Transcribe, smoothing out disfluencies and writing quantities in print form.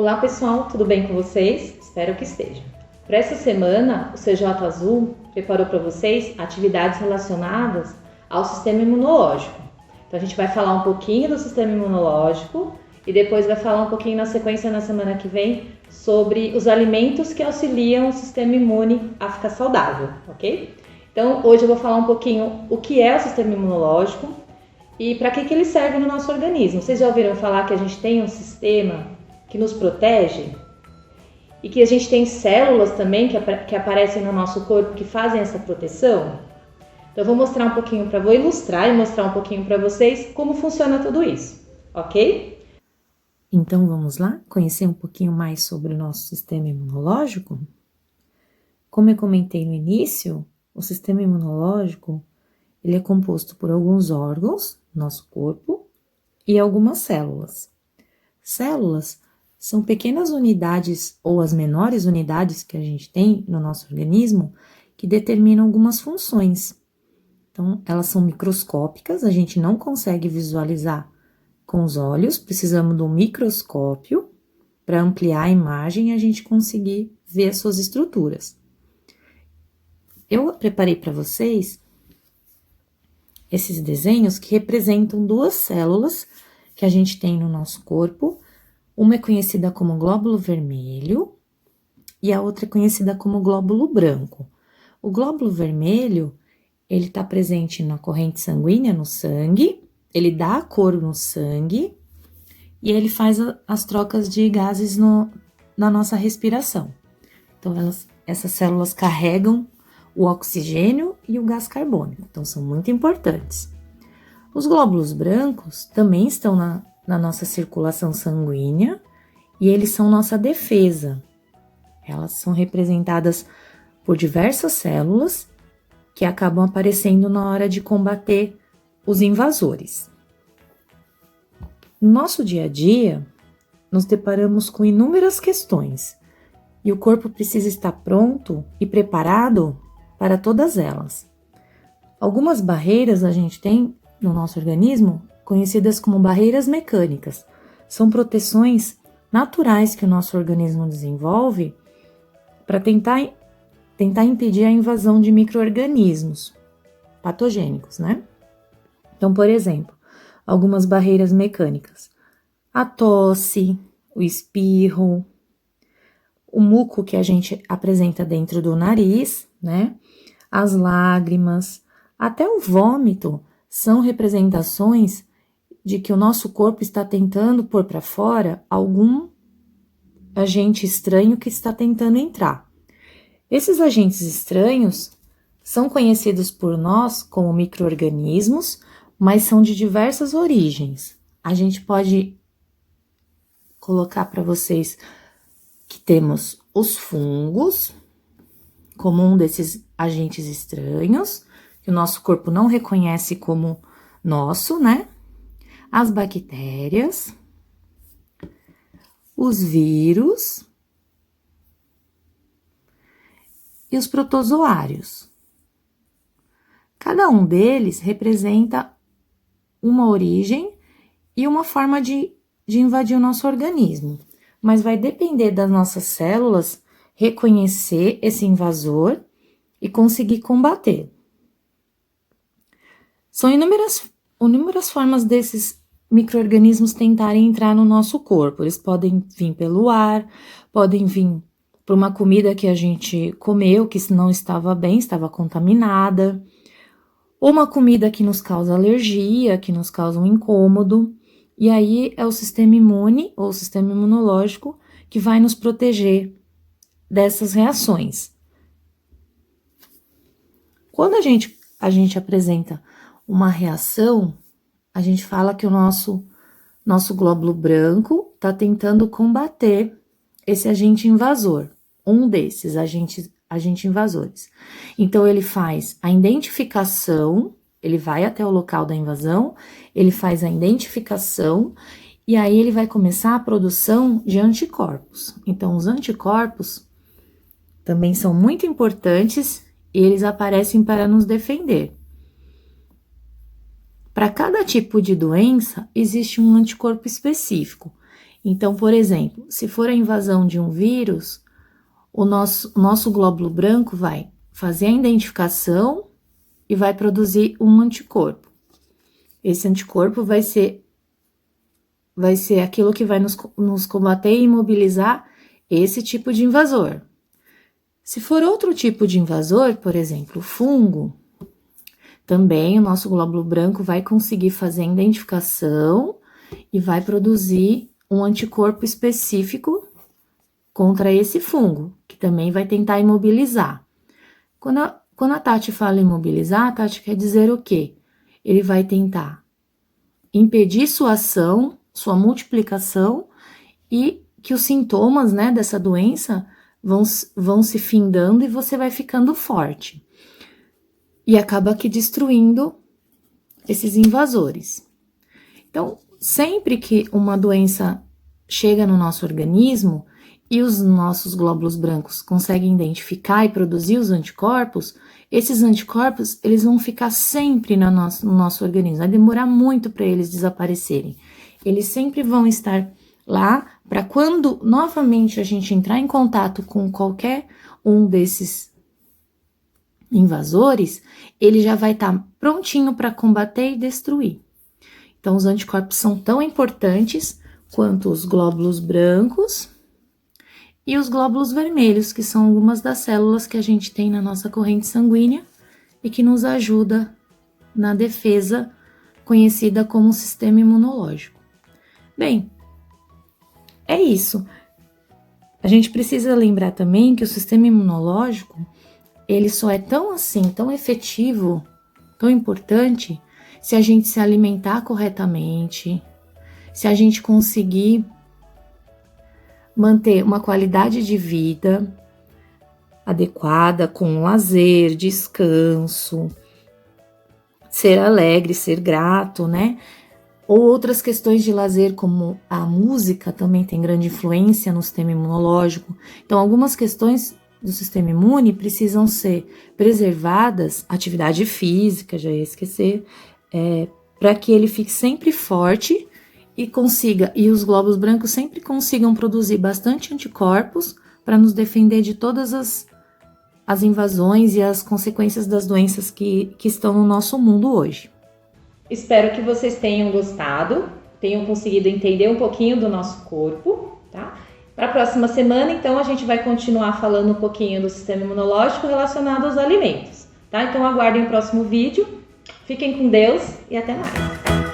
Olá pessoal, tudo bem com vocês? Espero que esteja. Para essa semana, o CJ Azul preparou para vocês atividades relacionadas ao sistema imunológico. Então a gente vai falar um pouquinho do sistema imunológico e depois vai falar um pouquinho na sequência na semana que vem sobre os alimentos que auxiliam o sistema imune a ficar saudável, ok? Então hoje eu vou falar um pouquinho o que é o sistema imunológico e para que ele serve no nosso organismo. Vocês já ouviram falar que a gente tem um sistema que nos protege e que a gente tem células também que aparecem no nosso corpo que fazem essa proteção? Então eu vou mostrar um pouquinho vou ilustrar e mostrar um pouquinho para vocês como funciona tudo isso, ok? Então vamos lá conhecer um pouquinho mais sobre o nosso sistema imunológico? Como eu comentei no início, o sistema imunológico ele é composto por alguns órgãos do nosso corpo e algumas células. Células são pequenas unidades ou as menores unidades que a gente tem no nosso organismo que determinam algumas funções. Então, elas são microscópicas, a gente não consegue visualizar com os olhos, precisamos de um microscópio para ampliar a imagem e a gente conseguir ver as suas estruturas. Eu preparei para vocês esses desenhos que representam duas células que a gente tem no nosso corpo. Uma é conhecida como glóbulo vermelho e a outra é conhecida como glóbulo branco. O glóbulo vermelho, ele está presente na corrente sanguínea, no sangue, ele dá a cor no sangue e ele faz as trocas de gases na nossa respiração. Então, essas células carregam o oxigênio e o gás carbônico, então são muito importantes. Os glóbulos brancos também estão na nossa circulação sanguínea e eles são nossa defesa. Elas são representadas por diversas células que acabam aparecendo na hora de combater os invasores. No nosso dia a dia, nos deparamos com inúmeras questões e o corpo precisa estar pronto e preparado para todas elas. Algumas barreiras a gente tem no nosso organismo conhecidas como barreiras mecânicas. São proteções naturais que o nosso organismo desenvolve para tentar impedir a invasão de micro-organismos patogênicos, né? Então, por exemplo, algumas barreiras mecânicas. A tosse, o espirro, o muco que a gente apresenta dentro do nariz, né? As lágrimas, até o vômito são representações de que o nosso corpo está tentando pôr para fora algum agente estranho que está tentando entrar. Esses agentes estranhos são conhecidos por nós como micro-organismos, mas são de diversas origens. A gente pode colocar para vocês que temos os fungos, como um desses agentes estranhos, que o nosso corpo não reconhece como nosso, né? As bactérias, os vírus e os protozoários. Cada um deles representa uma origem e uma forma de invadir o nosso organismo, mas vai depender das nossas células reconhecer esse invasor e conseguir combater. São inúmeras formas desses micro-organismos tentarem entrar no nosso corpo. Eles podem vir pelo ar, podem vir por uma comida que a gente comeu, que não estava bem, estava contaminada, ou uma comida que nos causa alergia, que nos causa um incômodo, e aí é o sistema imune ou o sistema imunológico que vai nos proteger dessas reações. Quando a gente apresenta uma reação, a gente fala que o nosso glóbulo branco está tentando combater esse agente invasor, um desses agentes invasores. Então, ele faz a identificação, ele vai até o local da invasão, ele faz a identificação e aí ele vai começar a produção de anticorpos. Então, os anticorpos também são muito importantes e eles aparecem para nos defender. Para cada tipo de doença, existe um anticorpo específico. Então, por exemplo, se for a invasão de um vírus, o nosso glóbulo branco vai fazer a identificação e vai produzir um anticorpo. Esse anticorpo vai ser aquilo que vai nos combater e imobilizar esse tipo de invasor. Se for outro tipo de invasor, por exemplo, fungo, também o nosso glóbulo branco vai conseguir fazer a identificação e vai produzir um anticorpo específico contra esse fungo, que também vai tentar imobilizar. Quando a Tati fala imobilizar, a Tati quer dizer o quê? Ele vai tentar impedir sua ação, sua multiplicação e que os sintomas, né, dessa doença vão se findando e você vai ficando forte. E acaba aqui destruindo esses invasores. Então, sempre que uma doença chega no nosso organismo e os nossos glóbulos brancos conseguem identificar e produzir os anticorpos, esses anticorpos eles vão ficar sempre no nosso organismo, vai demorar muito para eles desaparecerem. Eles sempre vão estar lá para quando novamente a gente entrar em contato com qualquer um desses invasores, ele já vai estar prontinho para combater e destruir. Então, os anticorpos são tão importantes quanto os glóbulos brancos e os glóbulos vermelhos, que são algumas das células que a gente tem na nossa corrente sanguínea e que nos ajuda na defesa conhecida como sistema imunológico. Bem, é isso. A gente precisa lembrar também que o sistema imunológico, ele só é tão assim, tão efetivo, tão importante, se a gente se alimentar corretamente, se a gente conseguir manter uma qualidade de vida adequada, com lazer, descanso, ser alegre, ser grato, né? Ou outras questões de lazer, como a música, também tem grande influência no sistema imunológico. Então, algumas questões do sistema imune precisam ser preservadas, atividade física, já ia esquecer, para que ele fique sempre forte e os glóbulos brancos sempre consigam produzir bastante anticorpos para nos defender de todas as invasões e as consequências das doenças que estão no nosso mundo hoje. Espero que vocês tenham gostado, tenham conseguido entender um pouquinho do nosso corpo, tá? Para a próxima semana, então, a gente vai continuar falando um pouquinho do sistema imunológico relacionado aos alimentos, tá? Então, aguardem o próximo vídeo. Fiquem com Deus e até mais!